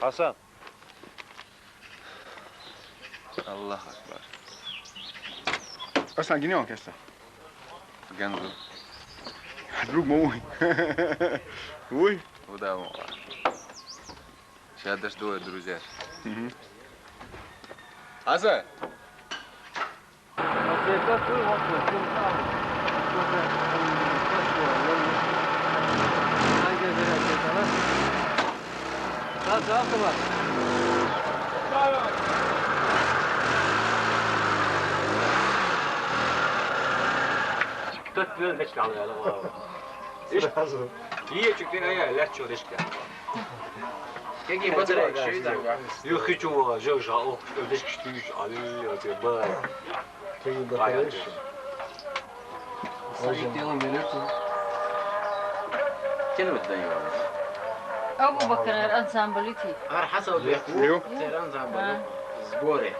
Hasan. الله أكبر. أصلا جنيون كسا. جنزو. حدروق موي. وي. وده مو. شادش دو دروجات. حسن. Tütün hiç kalmıyor lan. İş hazır. İyi çıktın ya, lert çok riskli. Kegi badra şey de. Yok hiç o yok ya o ödeş kişiyiz ali ya ba. Kegi badra. Sayın diyorum verirsin. كلمة دايما. أبو بكر الأنسامبليتي. غير حسب ايوه. الانسامبل زبوري.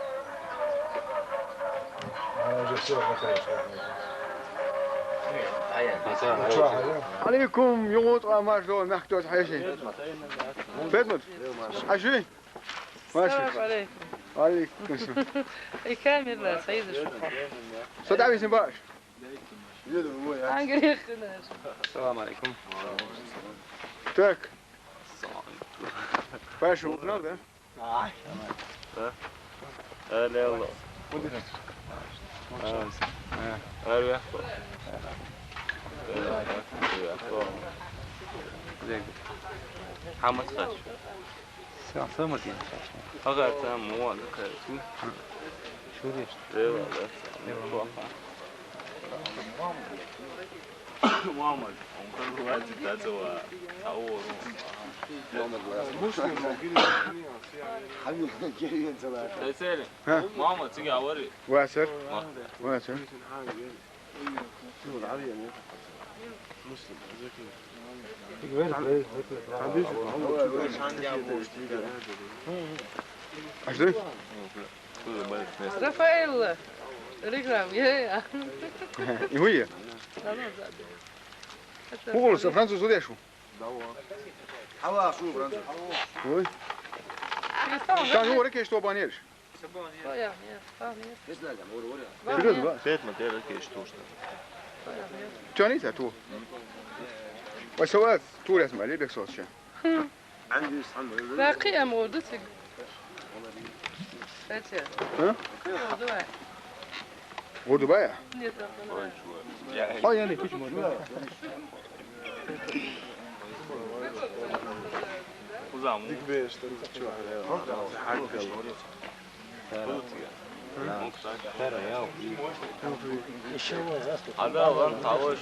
عليكم يوط ماجدو محكتوت حيشي. بدمت. عشرين. ماشي. السلام عليكم. عليكم السلام. كامل سيد الشفا. صدق عبي سنباش. عنقريخ. السلام عليكم. تاك. باشو نقدر. هلا يلا. هلا حمد خش. سامتين. أغير تام مو هذا كذا. شو ليش؟ إيه والله. محمد أنكر هو أجد تسوى أول. حبيبي كيف انت بقى؟ تسأله. ها. محمد تيجي أوري. واسر. واسر. عشرين. رافائيل ريكرام يا وهي. هو فرنسا سوداء شو؟ حوا شو برانس؟ وي. كان هو ركيش توبانيرش. شو بقى؟ فات ما تقدر كيش توشنا. جانيتا تو. وسوات تو لازم عليه بك صوت شا. عندي صحن باقي أمودتك ها؟ غدو بايع. اه يعني فيش موضوع. وزعمو. هذا وان تعوش.